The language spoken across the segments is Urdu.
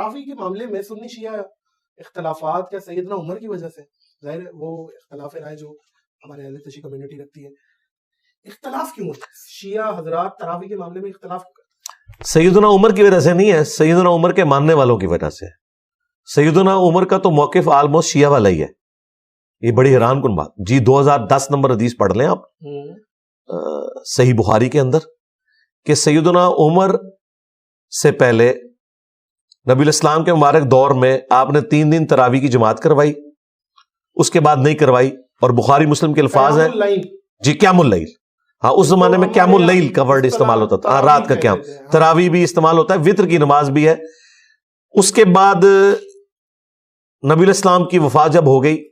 تراویح کے معاملے میں سنی شیعہ اختلافات کیا سیدنا عمر کی وجہ سے؟ ظاہر ہے وہ اختلاف رائے جو ہمارے اہل تشیع کمیونٹی رکھتی ہے، اختلاف کیوں ہوتا ہے شیعہ حضرات تراویح کے معاملے میں اختلاف؟ سیدنا عمر کی وجہ سے نہیں ہے، سیدنا عمر کے ماننے والوں کی وجہ سے۔ سیدنا عمر کا تو موقف آلموسٹ شیعہ والا ہی ہے، یہ بڑی حیران کن بات۔ جی 2010 نمبر حدیث پڑھ لیں آپ صحیح بخاری کے اندر، کہ سیدنا عمر سے پہلے نبی الاسلام کے مبارک دور میں آپ نے 3 دن تراویح کی جماعت کروائی، اس کے بعد نہیں کروائی، اور بخاری مسلم کے الفاظ ہیں جی قیام اللیل، ہاں اس زمانے میں قیام اللیل کا ورڈ استعمال ہوتا تھا، رات کا قیام، تراویح بھی استعمال ہوتا ہے، وتر کی نماز بھی ہے۔ اس کے بعد نبی الاسلام کی وفات جب ہو گئی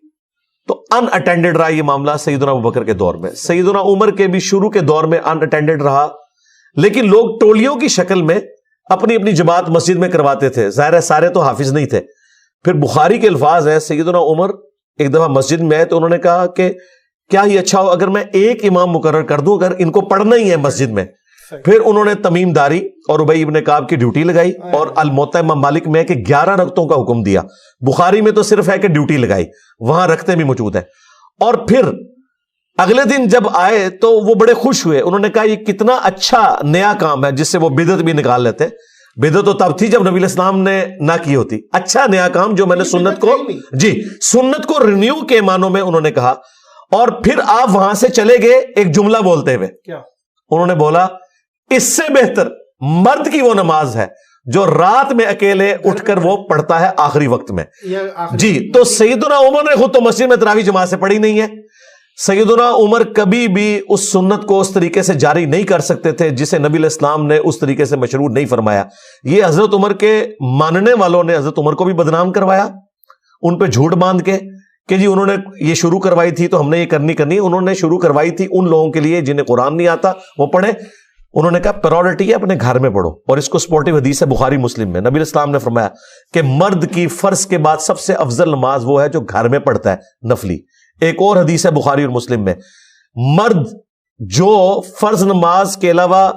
تو ان اٹینڈڈ رہا یہ معاملہ سیدنا ابوبکر کے دور میں، سیدنا عمر کے بھی شروع کے دور میں ان اٹینڈڈ رہا، لیکن لوگ ٹولیوں کی شکل میں اپنی اپنی جماعت مسجد میں کرواتے تھے، ظاہر ہے سارے تو حافظ نہیں تھے۔ پھر بخاری کے الفاظ ہیں سیدنا عمر ایک دفعہ مسجد میں آئے تو انہوں نے کہا کہ کیا یہ اچھا ہو اگر میں ایک امام مقرر کر دوں اگر ان کو پڑھنا ہی ہے مسجد میں۔ پھر انہوں نے تمیم داری اور ابی ابن کعب کی ڈیوٹی لگائی، اور الموطا امام مالک میں کہ 11 رکعتوں کا حکم دیا، بخاری میں تو صرف ہے کہ ڈیوٹی لگائی، وہاں رکعتیں بھی موجود ہیں۔ اور پھر اگلے دن جب آئے تو وہ بڑے خوش ہوئے، انہوں نے کہا یہ کتنا اچھا نیا کام ہے، جس سے وہ بدعت بھی نکال لیتے۔ بدعت تو تب تھی جب نبی الاسلام نے نہ کی ہوتی، اچھا نیا کام جو میں نے سنت کو سنت کو رینیو کے معنوں میں انہوں نے کہا۔ اور پھر آپ وہاں سے چلے گئے ایک جملہ بولتے ہوئے، کیا انہوں نے بولا اس سے بہتر مرد کی وہ نماز ہے جو رات میں اکیلے اٹھ کر وہ پڑھتا ہے آخری وقت میں۔ جی تو سیدنا عمر نے خود تو مسجد میں تراویح جماعت سے پڑھی نہیں ہے، سیدنا عمر کبھی بھی اس سنت کو اس طریقے سے جاری نہیں کر سکتے تھے جسے نبی الاسلام نے اس طریقے سے مشروع نہیں فرمایا۔ یہ حضرت عمر کے ماننے والوں نے حضرت عمر کو بھی بدنام کروایا، ان پہ جھوٹ باندھ کے کہ جی انہوں نے یہ شروع کروائی تھی تو ہم نے یہ کرنی، انہوں نے شروع کروائی تھی ان لوگوں کے لیے جنہیں قرآن نہیں آتا وہ پڑھے۔ انہوں نے کہا پرائورٹی ہے اپنے گھر میں پڑھو، اور اس کو سپورٹیو حدیث ہے بخاری مسلم میں، نبی الاسلام نے فرمایا کہ مرد کی فرض کے بعد سب سے افضل نماز وہ ہے جو گھر میں پڑھتا ہے نفلی۔ ایک اور حدیث ہے بخاری اور مسلم میں، مرد جو فرض نماز کے علاوہ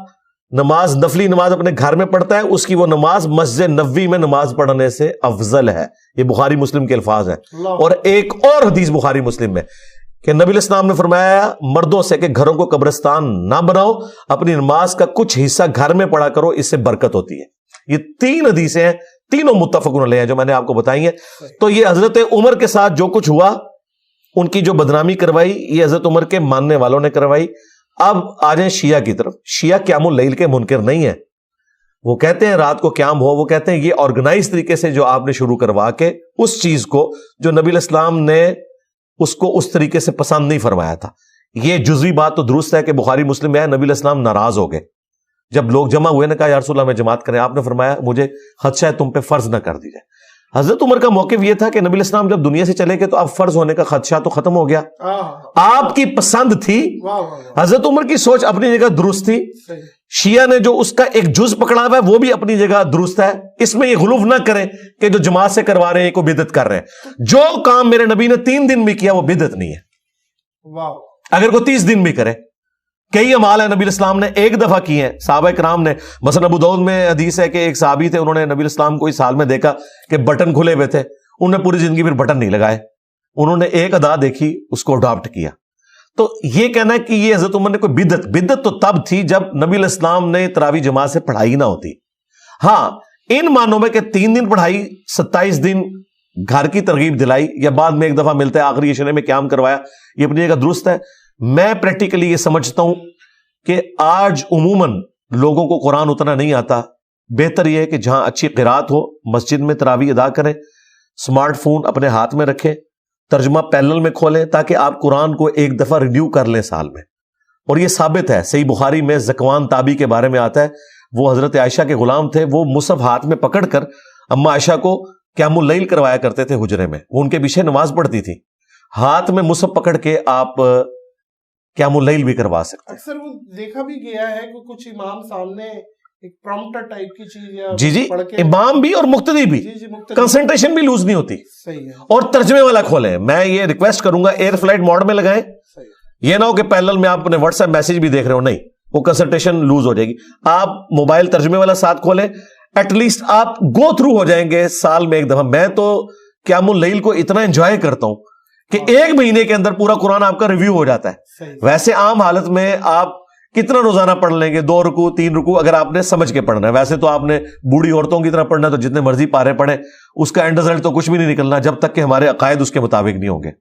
نماز نفلی نماز اپنے گھر میں پڑھتا ہے اس کی وہ نماز مسجد نبوی میں نماز پڑھنے سے افضل ہے۔ یہ بخاری مسلم کے الفاظ ہیں۔ اور ایک اور حدیث بخاری مسلم میں کہ نبی الاسلام نے فرمایا مردوں سے کہ گھروں کو قبرستان نہ بناؤ، اپنی نماز کا کچھ حصہ گھر میں پڑھا کرو، اس سے برکت ہوتی ہے۔ یہ 3 حدیثیں ہیں، تینوں متفق علیہ ہیں جو میں نے آپ کو بتائی ہیں۔ تو یہ حضرت عمر کے ساتھ جو کچھ ہوا، ان کی جو بدنامی کروائی یہ حضرت عمر کے ماننے والوں نے کروائی۔ اب آ جائیں شیعہ کی طرف۔ شیعہ قیام اللیل کے منکر نہیں ہیں، وہ کہتے ہیں رات کو قیام ہو، وہ کہتے ہیں یہ آرگنائز طریقے سے جو آپ نے شروع کروا کے اس چیز کو جو نبی الاسلام نے اس کو اس طریقے سے پسند نہیں فرمایا تھا۔ یہ جزوی بات تو درست ہے کہ بخاری مسلم میں ہے نبی الاسلام ناراض ہو گئے جب لوگ جمع ہوئے نے کہا یا رسول اللہ میں جماعت کریں، آپ نے فرمایا مجھے خدشہ ہے تم پہ فرض نہ کر دی جائے۔ حضرت عمر کا موقف یہ تھا کہ نبی الاسلام جب دنیا سے چلے گئے تو اب فرض ہونے کا خدشہ تو ختم ہو گیا، آپ کی پسند تھی۔ حضرت عمر کی سوچ اپنی جگہ درست تھی، شیعہ نے جو اس کا ایک جز پکڑا ہوا ہے وہ بھی اپنی جگہ درست ہے۔ اس میں یہ غلوف نہ کریں کہ جو جماعت سے کروا رہے ہیں کوئی بدعت کر رہے ہیں۔ جو کام میرے نبی نے 3 دن میں کیا وہ بدعت نہیں ہے، اگر کوئی 30 دن بھی کرے۔ کئی اعمال ہیں نبی الاسلام نے ایک دفعہ کیے ہیں، صحابہ کرام نے، مثلا ابو داؤد میں حدیث ہے کہ ایک صحابی تھے، انہوں نے نبی الاسلام کو اس حال میں دیکھا کہ بٹن کھلے ہوئے تھے، انہوں نے پوری زندگی پھر بٹن نہیں لگائے، انہوں نے ایک ادا دیکھی اس کو اڈاپٹ کیا۔ تو یہ کہنا ہے کہ یہ حضرت عمر نے کوئی بدعت تو تب تھی جب نبی الاسلام نے تراویح جماعت سے پڑھائی نہ ہوتی۔ ہاں ان معنوں میں کہ 3 دن پڑھائی، 27 دن گھر کی ترغیب دلائی، یا بعد میں ایک دفعہ ملتا ہے آخری عشرے میں قیام کروایا، یہ اپنی جگہ درست ہے۔ میں پریکٹیکلی یہ سمجھتا ہوں کہ آج عموماً لوگوں کو قرآن اتنا نہیں آتا، بہتر یہ ہے کہ جہاں اچھی قرات ہو مسجد میں تراویح ادا کریں، سمارٹ فون اپنے ہاتھ میں رکھیں، ترجمہ پیلل میں کھولیں تاکہ آپ قرآن کو ایک دفعہ ریڈیو کر لیں سال میں۔ اور یہ ثابت ہے، صحیح بخاری میں زکوان تابی کے بارے میں آتا ہے، وہ حضرت عائشہ کے غلام تھے، وہ مصحف ہاتھ میں پکڑ کر اما عائشہ کو قیام اللیل کروایا کرتے تھے حجرے میں، وہ ان کے پیچھے نماز پڑھتی تھی، ہاتھ میں مصحف پکڑ کے آپ قیام اللیل بھی کروا سکتے ہیں۔ اکثر وہ دیکھا بھی گیا ہے کہ کچھ امام سامنے ایک پرومپٹر ٹائپ کی چیز یا جی امام بھی اور مقتدی بھی، کنسنٹریشن بھی لوز نہیں ہوتی۔ صحیح ہے۔ اور ترجمے والا کھولیں، میں یہ ریکویسٹ کروں گا ایئر فلائٹ موڈ میں لگائیں، یہ نہ ہو کہ پیرلل میں آپ اپنے واٹس ایپ میسج بھی دیکھ رہے ہو، نہیں وہ کنسنٹریشن لوز ہو جائے گی۔ آپ موبائل ترجمے والا ساتھ کھولیں، ایٹ لیسٹ آپ گو تھرو ہو جائیں گے سال میں ایک دفعہ. میں تو قیام اللیل کو اتنا انجوائے کرتا ہوں کہ ایک مہینے کے اندر پورا قرآن آپ کا ریویو ہو جاتا ہے. ویسے عام حالت میں آپ کتنا روزانہ پڑھ لیں گے؟ 2 رکوع 3 رکوع اگر آپ نے سمجھ کے پڑھنا ہے. ویسے تو آپ نے بوڑھی عورتوں کی طرح پڑھنا ہے تو جتنے مرضی پارے پڑھیں, اس کا اینڈ رزلٹ تو کچھ بھی نہیں نکلنا جب تک کہ ہمارے عقائد اس کے مطابق نہیں ہوں گے.